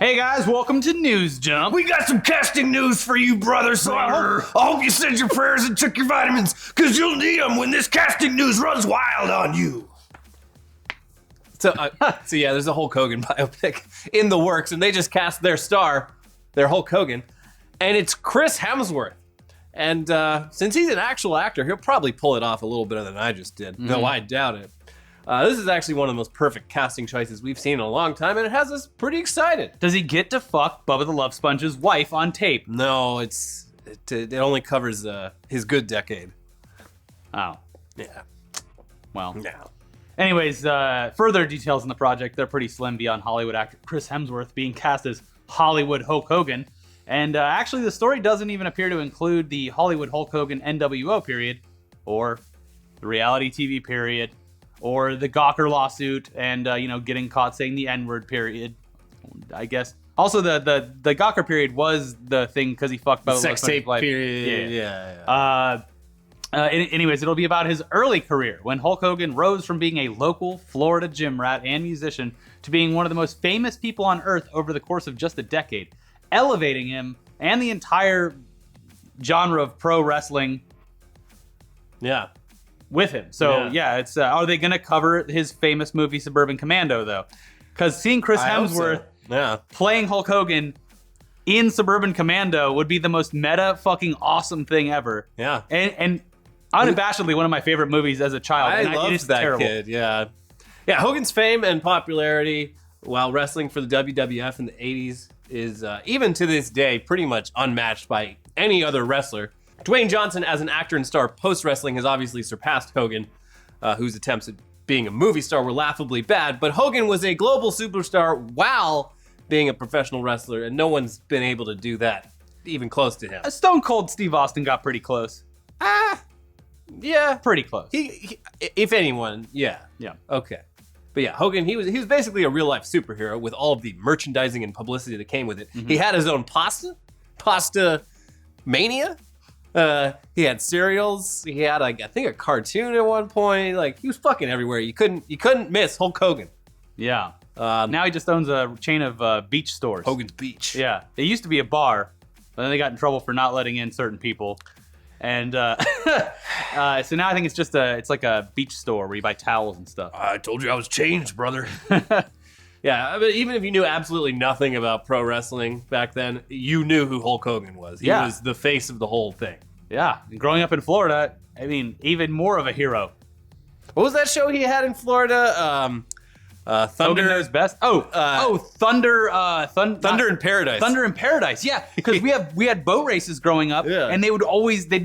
Hey guys, welcome to News Jump. We got some casting news for you, brother, so I hope you said your prayers and took your vitamins, because you'll need them when this casting news runs wild on you. So yeah, there's a Hulk Hogan biopic in the works, and they just cast their star, their Hulk Hogan, and it's Chris Hemsworth. And since he's an actual actor, he'll probably pull it off a little better than I just did, though I doubt it. This is actually one of the most perfect casting choices we've seen in a long time, and it has us pretty excited. Does he get to fuck Bubba the Love Sponge's wife on tape? No, it only covers his good decade. Oh. Yeah. Well. Yeah. Anyways, further details in the project, they're pretty slim beyond Hollywood actor Chris Hemsworth being cast as Hollywood Hulk Hogan. And actually, the story doesn't even appear to include the Hollywood Hulk Hogan NWO period, or the reality TV period, or the Gawker lawsuit, and getting caught saying the N-word period, I guess. Also, the Gawker period was the thing because he fucked Bubba. Sex tape period. Yeah. Anyways, it'll be about his early career when Hulk Hogan rose from being a local Florida gym rat and musician to being one of the most famous people on earth over the course of just a decade, elevating him and the entire genre of pro wrestling. Yeah. With him. So, yeah it's are they going to cover his famous movie Suburban Commando, though? Because seeing Chris Hemsworth playing Hulk Hogan in Suburban Commando would be the most meta fucking awesome thing ever. Yeah. And unabashedly one of my favorite movies as a child. I loved that kid, yeah. Yeah, Hogan's fame and popularity while wrestling for the WWF in the 80s is, even to this day, pretty much unmatched by any other wrestler. Dwayne Johnson, as an actor and star post-wrestling, has obviously surpassed Hogan, whose attempts at being a movie star were laughably bad, but Hogan was a global superstar while being a professional wrestler, and no one's been able to do that, even close to him. Stone Cold Steve Austin got pretty close. Yeah. Pretty close. He if anyone, yeah. Yeah. Okay. But yeah, Hogan, he was basically a real-life superhero with all of the merchandising and publicity that came with it. Mm-hmm. He had his own pasta mania. He had cereals. He had, I think, a cartoon at one point. Like, he was fucking everywhere. You couldn't miss Hulk Hogan. Yeah. Now he just owns a chain of beach stores. Hogan's Beach. Yeah. It used to be a bar, but then they got in trouble for not letting in certain people. And so now I think it's like a beach store where you buy towels and stuff. I told you I was changed, brother. Yeah, but even if you knew absolutely nothing about pro wrestling back then, you knew who Hulk Hogan was. He was the face of the whole thing. Yeah, and growing up in Florida, I mean, even more of a hero. What was that show he had in Florida? Thunder Hogan Knows Best. Thunder in Paradise. Thunder in Paradise. Yeah, because we had boat races growing up, and they do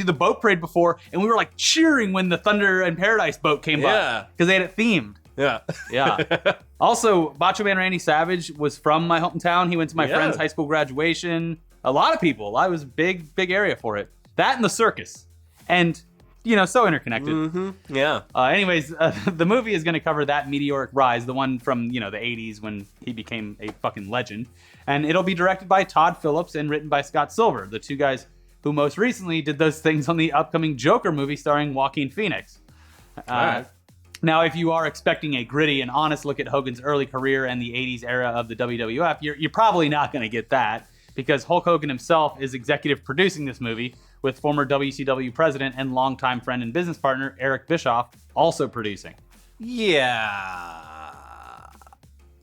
the boat parade before, and we were like cheering when the Thunder in Paradise boat came by because they had it themed. Yeah. Yeah. Also, Macho Man Randy Savage was from my hometown. He went to my friend's high school graduation. A lot of people. I was a big area for it. That and the circus. And, so interconnected. Mm-hmm. Yeah. Anyways, the movie is going to cover that meteoric rise, the one from, the 80s when he became a fucking legend. And it'll be directed by Todd Phillips and written by Scott Silver, the two guys who most recently did those things on the upcoming Joker movie starring Joaquin Phoenix. Now, if you are expecting a gritty and honest look at Hogan's early career and the 80s era of the WWF, you're probably not going to get that, because Hulk Hogan himself is executive producing this movie, with former WCW president and longtime friend and business partner Eric Bischoff also producing. Yeah.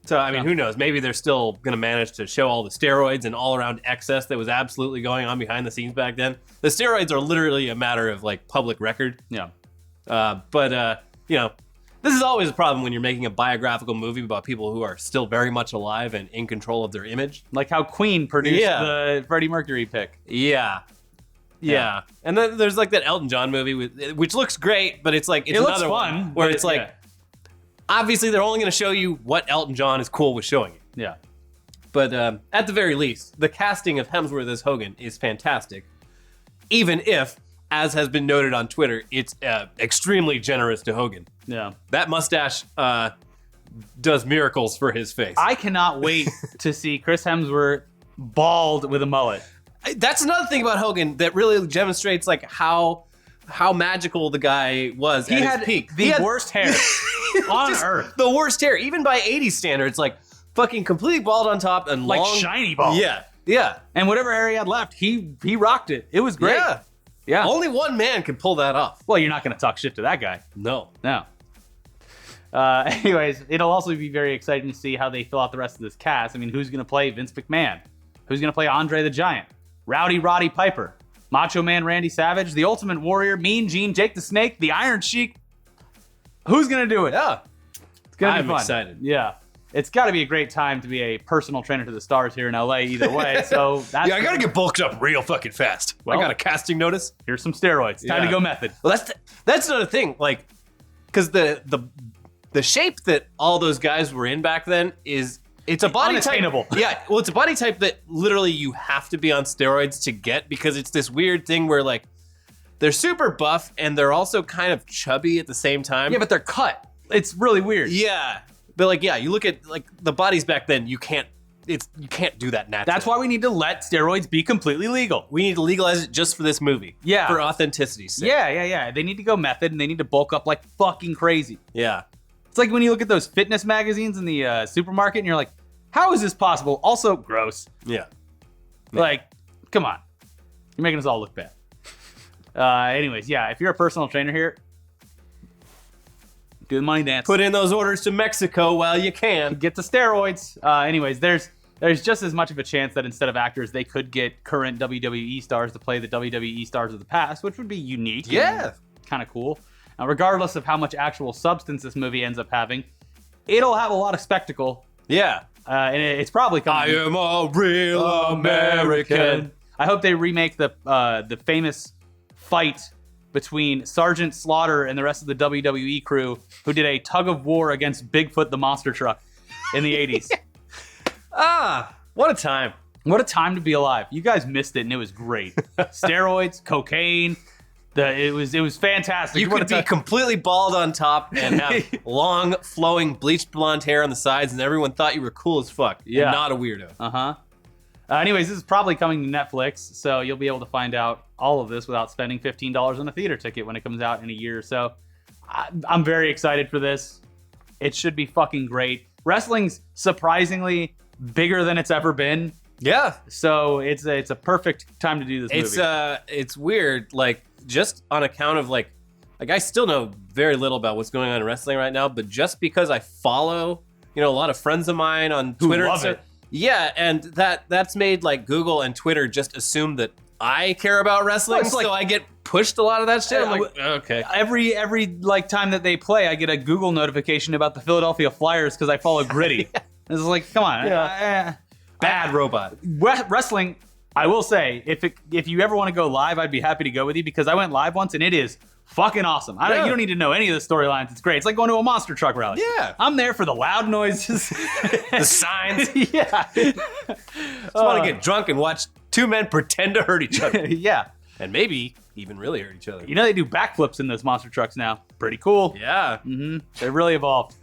So, I mean, who knows? Maybe they're still going to manage to show all the steroids and all-around excess that was absolutely going on behind the scenes back then. The steroids are literally a matter of, public record. Yeah. But this is always a problem when you're making a biographical movie about people who are still very much alive and in control of their image. Like how Queen produced the Freddie Mercury pick. Yeah. And then there's that Elton John movie, which looks great, but it's another one where it's obviously they're only going to show you what Elton John is cool with showing you. Yeah. But at the very least, the casting of Hemsworth as Hogan is fantastic, even if, as has been noted on Twitter, it's extremely generous to Hogan. Yeah. That mustache does miracles for his face. I cannot wait to see Chris Hemsworth bald with a mullet. That's another thing about Hogan that really demonstrates how magical the guy was at his peak. He had the worst hair on earth. The worst hair, even by 80s standards. fucking completely bald on top and Like long, shiny bald. Yeah. And whatever hair he had left, he rocked it. It was great. Yeah. Only one man can pull that off. Well, you're not going to talk shit to that guy. No. No. Anyways, it'll also be very exciting to see how they fill out the rest of this cast. I mean, who's going to play Vince McMahon? Who's going to play Andre the Giant? Rowdy Roddy Piper? Macho Man Randy Savage? The Ultimate Warrior? Mean Gene? Jake the Snake? The Iron Sheik? Who's going to do it? Yeah. It's going to be I'm fun. excited. Yeah. It's got to be a great time to be a personal trainer to the stars here in LA either way. So that's Yeah, I gotta get bulked up real fucking fast. I got a casting notice. here's some steroids. Time to go method. Well, that's another thing. Like, because the shape that all those guys were in back then it's a body unattainable. type. Yeah, well, it's a body type that literally you have to be on steroids to get, because it's this weird thing where like they're super buff and they're also kind of chubby at the same time. Yeah, but they're cut. It's really weird. Yeah. But like, yeah, you look at like the bodies back then, you can't do that naturally. That's why we need to let steroids be completely legal. we need to legalize it just for this movie. Yeah. For authenticity's sake. Yeah. They need to go method and they need to bulk up like fucking crazy. Yeah. It's like when you look at those fitness magazines in the supermarket and you're like, how is this possible? Also gross. Yeah. Like, come on. You're making us all look bad. Anyways, yeah, if you're a personal trainer here, do the money dance. Put in those orders to Mexico while you can. Get the steroids. Anyways, there's just as much of a chance that instead of actors, they could get current WWE stars to play the WWE stars of the past, which would be unique. Yeah. Kind of cool. Now, regardless of how much actual substance this movie ends up having, it'll have a lot of spectacle. Yeah. And it's probably coming. I am a real American. I hope they remake the famous fight between Sergeant Slaughter and the rest of the WWE crew who did a tug of war against Bigfoot the monster truck in the 80s. What a time. What a time to be alive. You guys missed it and it was great. Steroids, cocaine, it was fantastic. You could be completely bald on top and have long, flowing, bleached blonde hair on the sides, and everyone thought you were cool as fuck. Yeah. And not a weirdo. Uh-huh. Anyways, this is probably coming to Netflix, so you'll be able to find out all of this without spending $15 on a theater ticket when it comes out in a year or so. I'm very excited for this. It should be fucking great. Wrestling's surprisingly bigger than it's ever been, Yeah. so it's a perfect time to do this movie. It's weird, like, just on account of like I still know very little about what's going on in wrestling right now, but just because I follow, a lot of friends of mine on Twitter love and stuff, it. yeah, and that's made like Google and Twitter just assume that I care about wrestling, Well, it's like- so I get pushed a lot of that shit. I'm like, okay. Every like time that they play, I get a Google notification about the Philadelphia Flyers because I follow Gritty. It's like, come on. Bad robot. Wrestling, I will say, if you ever want to go live, I'd be happy to go with you because I went live once and it is fucking awesome. You don't need to know any of the storylines. It's great. It's like going to a monster truck rally. Yeah. I'm there for the loud noises. The signs. Yeah. Just want to get drunk and watch two men pretend to hurt each other. Yeah. And maybe even really hurt each other. You know they do backflips in those monster trucks now. Pretty cool. Yeah. They really evolved.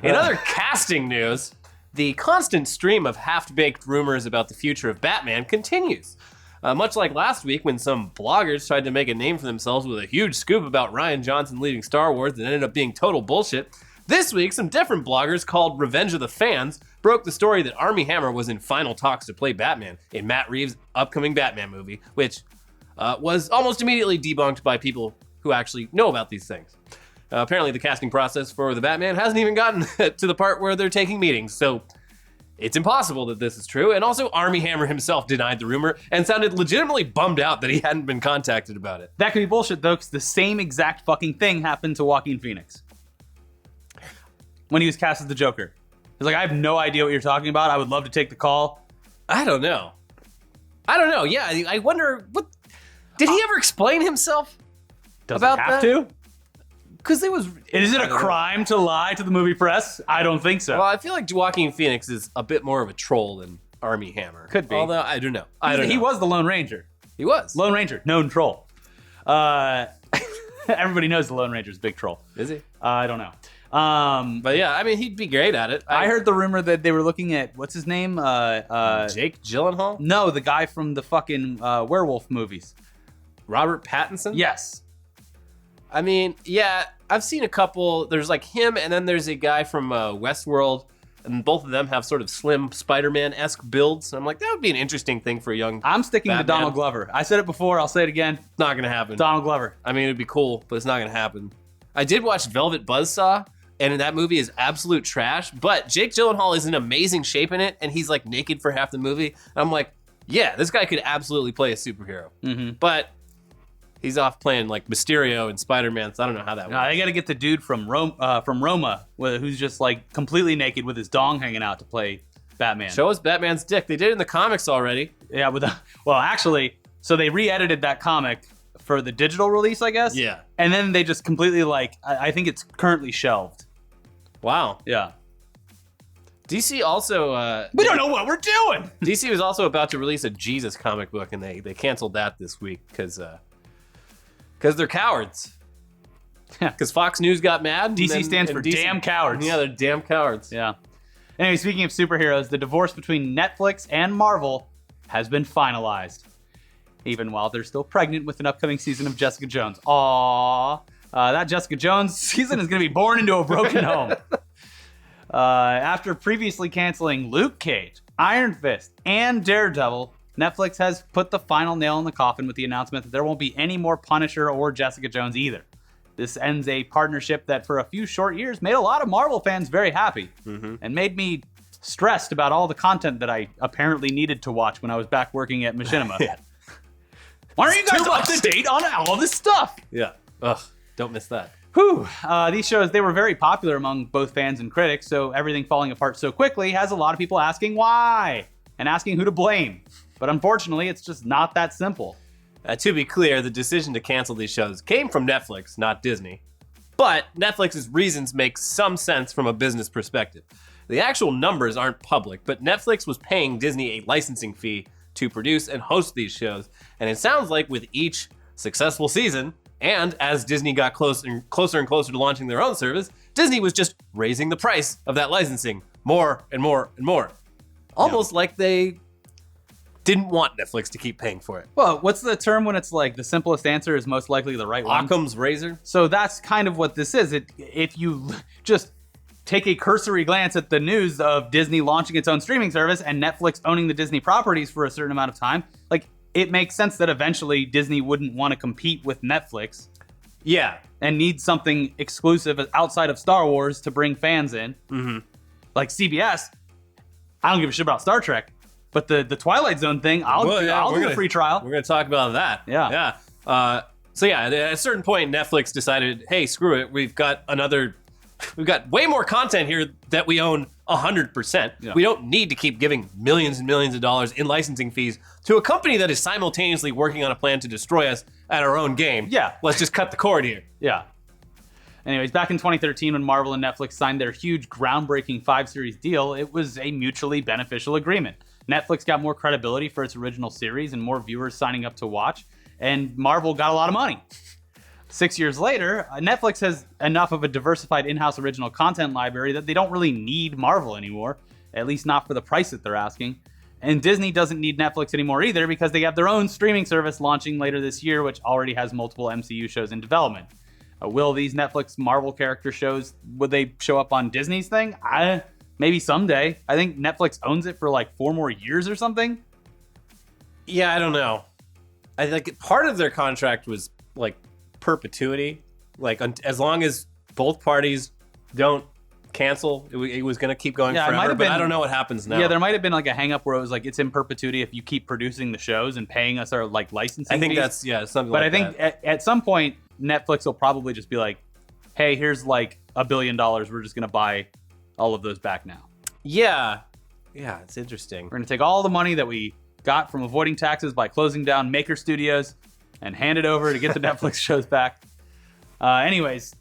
In other casting news, the constant stream of half-baked rumors about the future of Batman continues. Much like last week when some bloggers tried to make a name for themselves with a huge scoop about Rian Johnson leaving Star Wars that ended up being total bullshit, this week some different bloggers called Revenge of the Fans broke the story that Armie Hammer was in final talks to play Batman in Matt Reeves' upcoming Batman movie, which was almost immediately debunked by people who actually know about these things. Apparently the casting process for the Batman hasn't even gotten to the part where they're taking meetings, so it's impossible that this is true. And also Armie Hammer himself denied the rumor and sounded legitimately bummed out that he hadn't been contacted about it. That could be bullshit though, because the same exact fucking thing happened to Joaquin Phoenix when he was cast as the Joker. He's like, I have no idea what you're talking about. I would love to take the call. I don't know. Yeah, I wonder, what did he ever explain himself? Does About it have that? to? Because it was... Is it I a don't know. crime to lie to the movie press? I don't think so. Well, I feel like Joaquin Phoenix is a bit more of a troll than Armie Hammer. Could be. Although, I don't know. I don't know. He was the Lone Ranger. He was. Lone Ranger, known troll. Everybody knows the Lone Ranger's a big troll. Is he? I don't know. But yeah, I mean, he'd be great at it. I heard the rumor that they were looking at, what's his name? Jake Gyllenhaal? No, the guy from the fucking werewolf movies. Robert Pattinson? Yes. I mean, yeah, I've seen a couple. There's like him, and then there's a guy from Westworld. and both of them have sort of slim Spider-Man-esque builds. And I'm like, that would be an interesting thing for a young I'm sticking to Batman. Donald Glover. I said it before. I'll say it again. It's not going to happen. Donald Glover. I mean, it'd be cool, but it's not going to happen. I did watch Velvet Buzzsaw, and that movie is absolute trash, but Jake Gyllenhaal is in amazing shape in it, and he's like naked for half the movie. And I'm like, yeah, this guy could absolutely play a superhero. Mm-hmm. But he's off playing like Mysterio and Spider-Man, so I don't know how that works. They got to get the dude from Roma, who's just like completely naked with his dong hanging out to play Batman. Show us Batman's dick. They did it in the comics already. Yeah, well, actually, so they re-edited that comic for the digital release, I guess. Yeah. And then they just completely I think it's currently shelved. Wow. Yeah. DC also... We don't know what we're doing! DC was also about to release a Jesus comic book, and they canceled that this week because they're cowards. Because Fox News got mad. DC stands for damn cowards. Yeah, they're damn cowards. Yeah. Anyway, speaking of superheroes, the divorce between Netflix and Marvel has been finalized. Even while they're still pregnant with an upcoming season of Jessica Jones. Aww. That Jessica Jones season is going to be born into a broken home. After previously canceling Luke Cage, Iron Fist, and Daredevil, Netflix has put the final nail in the coffin with the announcement that there won't be any more Punisher or Jessica Jones either. This ends a partnership that for a few short years made a lot of Marvel fans very happy and made me stressed about all the content that I apparently needed to watch when I was back working at Machinima. Yeah. Why aren't you guys up to date on all this stuff? Yeah. Ugh, don't miss that. Whew. These shows, they were very popular among both fans and critics, so everything falling apart so quickly has a lot of people asking why and asking who to blame. But unfortunately, it's just not that simple. To be clear, the decision to cancel these shows came from Netflix, not Disney. But Netflix's reasons make some sense from a business perspective. The actual numbers aren't public, but Netflix was paying Disney a licensing fee to produce and host these shows. And it sounds like with each successful season, and as Disney got closer and closer to launching their own service, Disney was just raising the price of that licensing more and more and more. Almost like they didn't want Netflix to keep paying for it. Well, what's the term when it's like the simplest answer is most likely the right one? Occam's razor? So that's kind of what this is. If you just take a cursory glance at the news of Disney launching its own streaming service and Netflix owning the Disney properties for a certain amount of time, like it makes sense that eventually Disney wouldn't want to compete with Netflix. Yeah. And need something exclusive outside of Star Wars to bring fans in. Mm-hmm. Like CBS, I don't give a shit about Star Trek, but the Twilight Zone thing, I'll do a free trial. We're going to talk about that. Yeah. Yeah. So yeah, at a certain point, Netflix decided, hey, screw it. We've got way more content here that we own 100%. Yeah. We don't need to keep giving millions and millions of dollars in licensing fees to a company that is simultaneously working on a plan to destroy us at our own game. Yeah. Let's just cut the cord here. Yeah. Anyways, back in 2013, when Marvel and Netflix signed their huge, groundbreaking 5-series deal, it was a mutually beneficial agreement. Netflix got more credibility for its original series and more viewers signing up to watch, and Marvel got a lot of money. 6 years later, Netflix has enough of a diversified in-house original content library that they don't really need Marvel anymore, at least not for the price that they're asking. And Disney doesn't need Netflix anymore either because they have their own streaming service launching later this year, which already has multiple MCU shows in development. Will these Netflix Marvel character shows, would they show up on Disney's thing? Maybe someday. I think Netflix owns it for like 4 more years or something. Yeah, I don't know. I think part of their contract was like perpetuity. Like as long as both parties don't cancel, it was going to keep going forever. But I don't know what happens now. Yeah, there might have been like a hang up where it was like it's in perpetuity if you keep producing the shows and paying us our like licensing I think fees. that's something but like that. But I think at some point Netflix will probably just be like, hey, here's like $1 billion. We're just going to buy all of those back now. Yeah, it's interesting. We're going to take all the money that we got from avoiding taxes by closing down Maker Studios and hand it over to get the Netflix shows back. Anyways,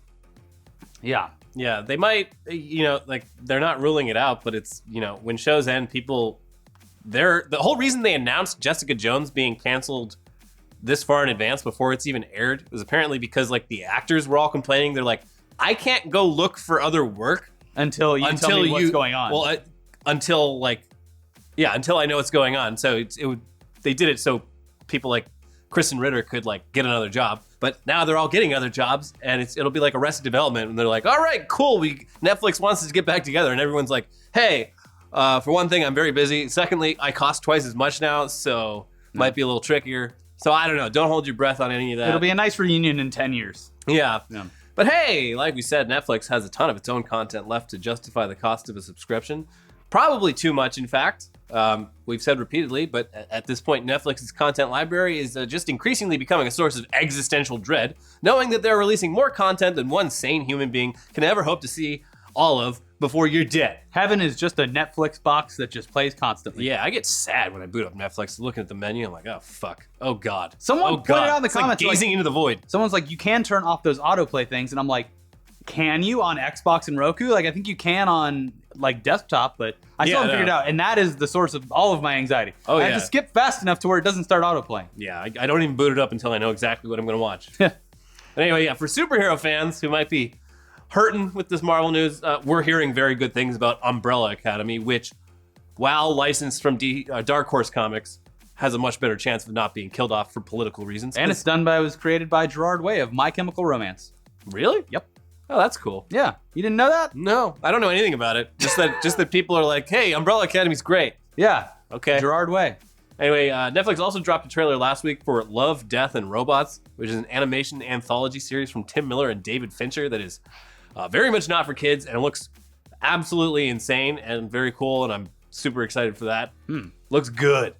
yeah. Yeah, they might, like they're not ruling it out, but it's, when shows end, the whole reason they announced Jessica Jones being canceled this far in advance before it's even aired was apparently because like the actors were all complaining. They're like, I can't go look for other work until you tell me what's going on. Well, until I know what's going on. So they did it so people like Kristen Ritter could like get another job. But now they're all getting other jobs, and it'll be like Arrested Development, and they're like, all right, cool, Netflix wants us to get back together, and everyone's like, hey, for one thing, I'm very busy. Secondly, I cost twice as much now, so might be a little trickier. So I don't know. Don't hold your breath on any of that. It'll be a nice reunion in 10 years. Yeah. But hey, like we said, Netflix has a ton of its own content left to justify the cost of a subscription. Probably too much, in fact. We've said repeatedly, but at this point, Netflix's content library is just increasingly becoming a source of existential dread, knowing that they're releasing more content than one sane human being can ever hope to see all of before you're dead. Heaven is just a Netflix box that just plays constantly. Yeah, I get sad when I boot up Netflix, looking at the menu. I'm like, oh, fuck. Oh, God. Someone put it out in the it's comments. Like gazing into the void. Someone's like, you can turn off those autoplay things. And I'm like, can you on Xbox and Roku? Like, I think you can on like desktop, but I still haven't figured it out. And that is the source of all of my anxiety. Oh, I have to skip fast enough to where it doesn't start autoplaying. Yeah, I don't even boot it up until I know exactly what I'm going to watch. But anyway, yeah, for superhero fans who might be hurting with this Marvel news, we're hearing very good things about Umbrella Academy, which, while licensed from Dark Horse Comics, has a much better chance of not being killed off for political reasons. And it was created by Gerard Way of My Chemical Romance. Really? Yep. Oh, that's cool. Yeah. You didn't know that? No, I don't know anything about it. Just that people are like, hey, Umbrella Academy's great. Yeah. Okay. Gerard Way. Anyway, Netflix also dropped a trailer last week for Love, Death, and Robots, which is an animation anthology series from Tim Miller and David Fincher that is very much not for kids, and it looks absolutely insane and very cool, and I'm super excited for that. Looks good.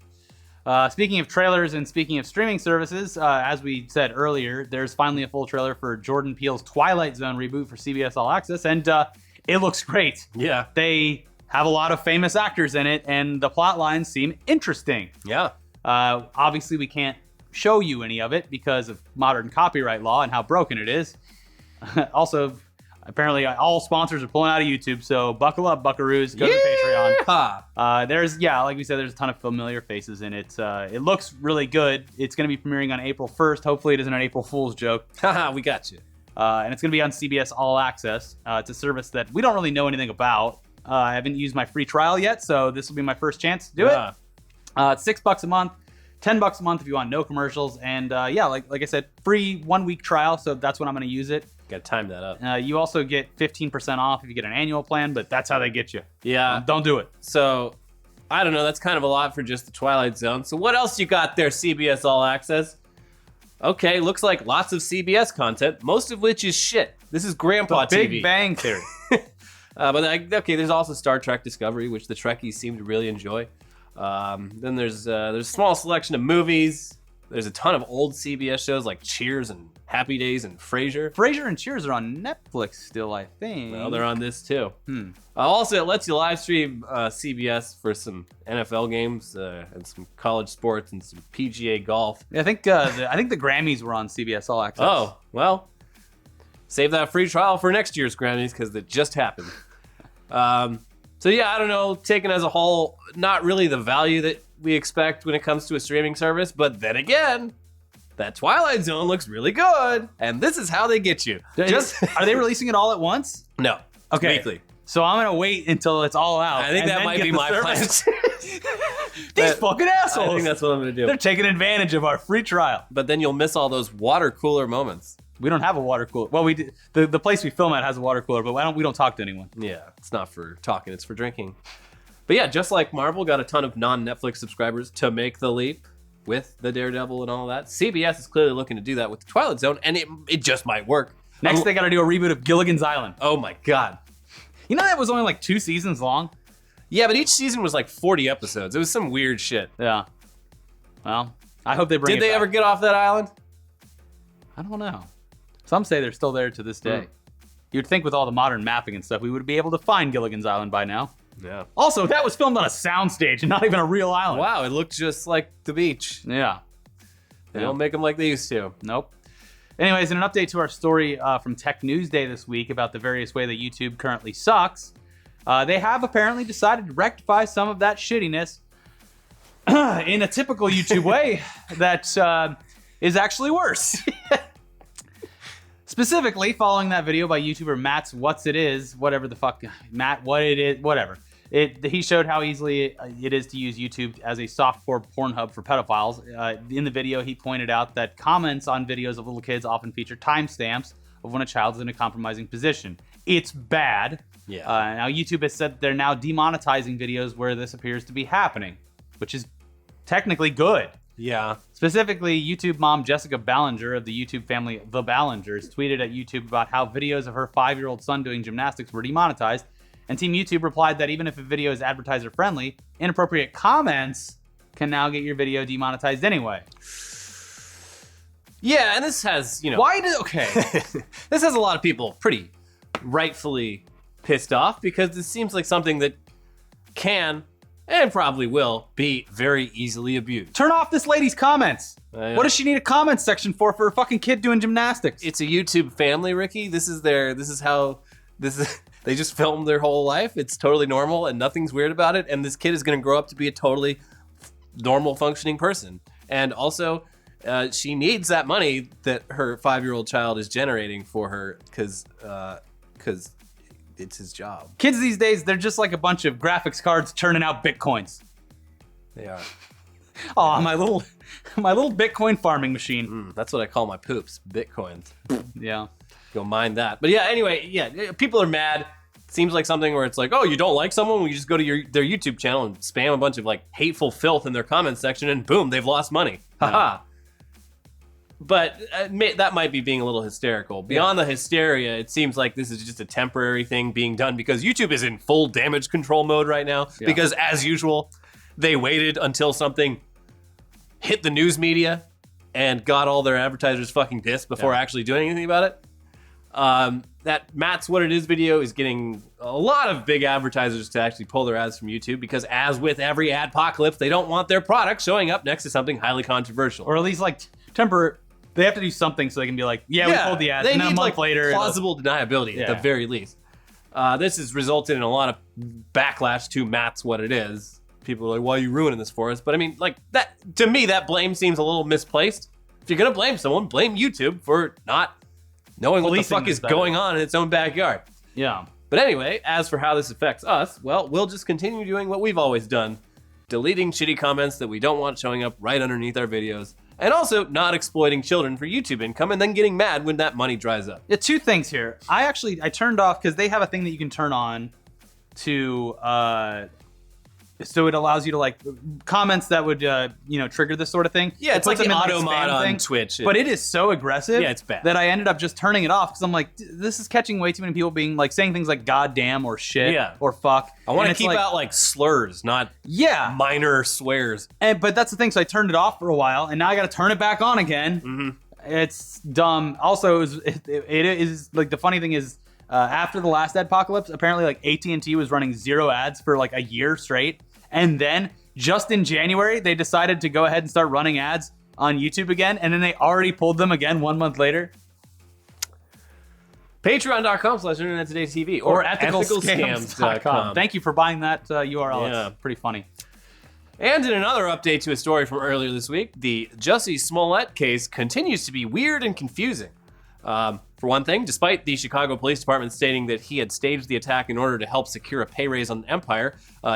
Speaking of trailers and speaking of streaming services, as we said earlier, there's finally a full trailer for Jordan Peele's Twilight Zone reboot for CBS All Access, and it looks great. Yeah. They have a lot of famous actors in it, and the plot lines seem interesting. Yeah. Obviously, we can't show you any of it because of modern copyright law and how broken it is. Also, apparently, all sponsors are pulling out of YouTube, so buckle up, buckaroos. Go to Patreon. Like we said, there's a ton of familiar faces in it. It looks really good. It's going to be premiering on April 1st. Hopefully, it isn't an April Fool's joke. Haha, we got you. And it's going to be on CBS All Access. It's a service that we don't really know anything about. I haven't used my free trial yet, so this will be my first chance to do it. It's $6 a month, $10 a month if you want no commercials, and like I said, free 1 week trial. So that's when I'm going to use it. Got to time that up. You also get 15% off if you get an annual plan, but that's how they get you. Yeah. Don't do it. So, I don't know. That's kind of a lot for just the Twilight Zone. So what else you got there, CBS All Access? Okay, looks like lots of CBS content, most of which is shit. This is Grandpa The TV. Big Bang Theory. There's also Star Trek Discovery, which the Trekkies seem to really enjoy. Then there's a small selection of movies. There's a ton of old CBS shows like Cheers and Happy Days and Frasier. Frasier and Cheers are on Netflix still, I think. Well, they're on this too. Also, it lets you live stream CBS for some NFL games and some college sports and some PGA golf. Yeah, I think the Grammys were on CBS All Access. Oh, well, save that free trial for next year's Grammys because it just happened. So yeah, I don't know. Taken as a whole, not really the value that we expect when it comes to a streaming service. But then again, that Twilight Zone looks really good, and this is how they get you. Are they releasing it all at once? No. Okay. Weekly. So I'm gonna wait until it's all out. I think that might be my plan. These fucking assholes. I think that's what I'm gonna do. They're taking advantage of our free trial. But then you'll miss all those water cooler moments. We don't have a water cooler. Well, we did, the place we film at has a water cooler, but we don't talk to anyone. Yeah, it's not for talking, it's for drinking. But yeah, just like Marvel got a ton of non-Netflix subscribers to make the leap with the Daredevil and all that, CBS is clearly looking to do that with the Twilight Zone, and it just might work. Next, they got to do a reboot of Gilligan's Island. Oh my god. You know that was only like 2 seasons long? Yeah, but each season was like 40 episodes. It was some weird shit. Yeah. Well, I hope they bring it Did they back. ever get off that island? I don't know. Some say they're still there to this day. You'd think with all the modern mapping and stuff, we would be able to find Gilligan's Island by now. Yeah. Also, that was filmed on a soundstage and not even a real island. Wow, it looked just like the beach. Yeah. They don't make them like they used to. Nope. Anyways, in an update to our story from Tech News Day this week about the various way that YouTube currently sucks, they have apparently decided to rectify some of that shittiness in a typical YouTube way that is actually worse. Specifically, following that video by YouTuber Matt's What's It Is, whatever the fuck, Matt, what it is, whatever. He showed how easily it is to use YouTube as a softcore porn hub for pedophiles. In the video, he pointed out that comments on videos of little kids often feature timestamps of when a child is in a compromising position. It's bad. Yeah. Now, YouTube has said they're now demonetizing videos where this appears to be happening, which is technically good. Yeah. Specifically, YouTube mom Jessica Ballinger of the YouTube family The Ballingers tweeted at YouTube about how videos of her 5-year-old son doing gymnastics were demonetized. And Team YouTube replied that even if a video is advertiser-friendly, inappropriate comments can now get your video demonetized anyway. Yeah, and this has, Okay. this has a lot of people pretty rightfully pissed off because this seems like something that can and probably will be very easily abused. Turn off this lady's comments. Yeah. What does she need a comments section for a fucking kid doing gymnastics? It's a YouTube family, Ricky. They just filmed their whole life. It's totally normal and nothing's weird about it. And this kid is going to grow up to be a totally normal functioning person. And also, she needs that money that her 5-year-old child is generating for her because it's his job. Kids these days, they're just like a bunch of graphics cards churning out bitcoins. They are. Oh, my little Bitcoin farming machine. That's what I call my poops, Bitcoins. Yeah. Go mind that. But yeah, anyway, yeah, people are mad. Seems like something where it's like, oh, you don't like someone? Well, you just go to their YouTube channel and spam a bunch of like hateful filth in their comment section and boom, they've lost money. Haha. But that might be being a little hysterical. Beyond the hysteria, it seems like this is just a temporary thing being done because YouTube is in full damage control mode right now. Yeah. Because as usual, they waited until something hit the news media and got all their advertisers fucking pissed before actually doing anything about it. That Matt's What It Is video is getting a lot of big advertisers to actually pull their ads from YouTube because as with every adpocalypse, they don't want their product showing up next to something highly controversial. Or at least like they have to do something so they can be like, we pulled the ads. They and then need a month later, plausible deniability at the very least. This has resulted in a lot of backlash to Matt's What It Is. People are like, why are you ruining this for us? But I mean, like that, to me, that blame seems a little misplaced. If you're going to blame someone, blame YouTube for not knowing what the fuck is going on in its own backyard. Yeah. But anyway, as for how this affects us, well, we'll just continue doing what we've always done. Deleting shitty comments that we don't want showing up right underneath our videos. And also not exploiting children for YouTube income and then getting mad when that money dries up. Yeah, two things here. I turned off because they have a thing that you can turn on to so it allows you to like comments that would trigger this sort of thing. Yeah, it's like the auto mod on thing. Twitch. But it is so aggressive. Yeah, it's bad. That I ended up just turning it off because I'm like, this is catching way too many people being like saying things like goddamn or shit or fuck. I want to keep out like slurs, not minor swears. But that's the thing. So I turned it off for a while, and now I got to turn it back on again. Mm-hmm. It's dumb. Also, it is like the funny thing is. After the last adpocalypse, apparently like AT&T was running 0 ads for like a year straight. And then just in January, they decided to go ahead and start running ads on YouTube again. And then they already pulled them again 1 month later. Patreon.com/InternetTodayTV or ethicalscams.com. Thank you for buying that URL. Yeah. It's pretty funny. And in another update to a story from earlier this week, the Jussie Smollett case continues to be weird and confusing. For one thing, despite the Chicago Police Department stating that he had staged the attack in order to help secure a pay raise on the Empire,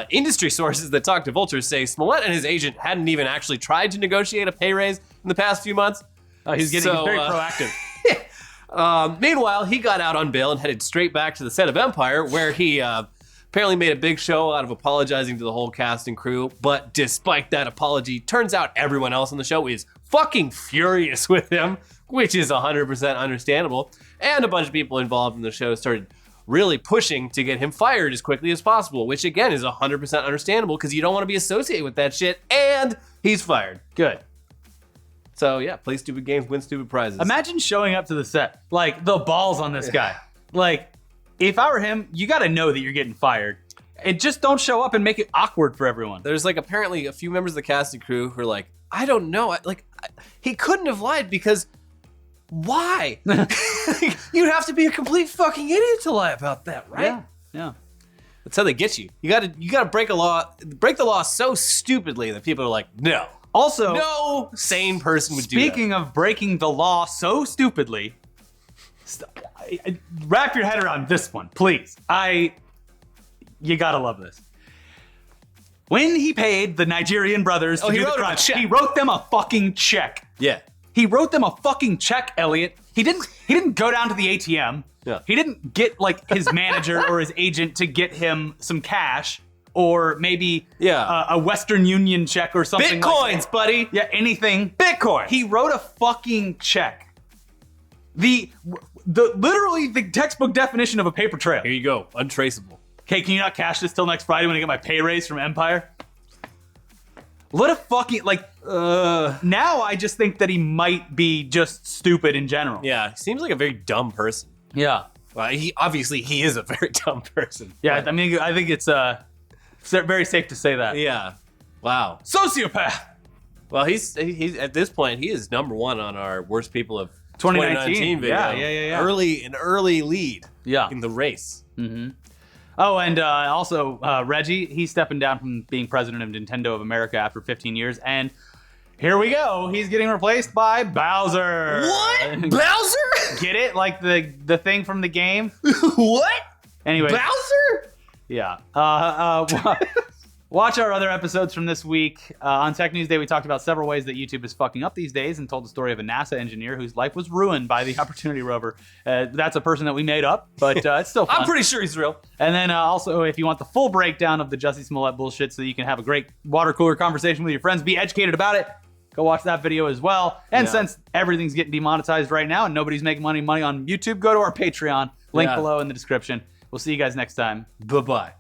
industry sources that talk to Vulture say Smollett and his agent hadn't even actually tried to negotiate a pay raise in the past few months. He's very proactive. Meanwhile, he got out on bail and headed straight back to the set of Empire, where he apparently made a big show out of apologizing to the whole cast and crew. But despite that apology, turns out everyone else on the show is fucking furious with him, which is 100% understandable. And a bunch of people involved in the show started really pushing to get him fired as quickly as possible, which again is 100% understandable because you don't want to be associated with that shit, and he's fired. Good. So yeah, play stupid games, win stupid prizes. Imagine showing up to the set, like the balls on this guy. Like, if I were him, you got to know that you're getting fired. And just don't show up and make it awkward for everyone. There's like apparently a few members of the cast and crew who are like, I don't know, he couldn't have lied because why? You'd have to be a complete fucking idiot to lie about that, right? Yeah. That's how they get you. You gotta break the law so stupidly that people are like, no. Also, no sane person would do that. Speaking of breaking the law so stupidly, wrap your head around this one, please. You gotta love this. When he paid the Nigerian brothers to do the crime, he wrote them a fucking check. Yeah. He wrote them a fucking check, Elliot. He didn't go down to the ATM. Yeah. He didn't get like his manager or his agent to get him some cash or maybe a Western Union check or something. Bitcoins, like that. buddy. Yeah, anything. Bitcoin. He wrote a fucking check. Literally the textbook definition of a paper trail. Here you go. Untraceable. Okay, can you not cash this till next Friday when I get my pay raise from Empire? What a fucking, now I just think that he might be just stupid in general. Yeah, he seems like a very dumb person. Yeah. Well, he is a very dumb person. Yeah, but- I mean, I think it's very safe to say that. Yeah. Wow. Sociopath! Well, he's at this point, he is number one on our worst people of 2019 video. Yeah. Early lead Yeah. in the race. Mm-hmm. Oh, and also Reggie, he's stepping down from being president of Nintendo of America after 15 years, and here we go. He's getting replaced by Bowser. What? Bowser? Get it? Like the thing from the game? What? Anyway. Bowser? Yeah. Watch our other episodes from this week. On Tech News Day, we talked about several ways that YouTube is fucking up these days and told the story of a NASA engineer whose life was ruined by the Opportunity rover. That's a person that we made up, but it's still fun. I'm pretty sure he's real. And then also, if you want the full breakdown of the Jussie Smollett bullshit so that you can have a great water cooler conversation with your friends, be educated about it, go watch that video as well. And since everything's getting demonetized right now and nobody's making money on YouTube, go to our Patreon. Link below in the description. We'll see you guys next time. Bye-bye.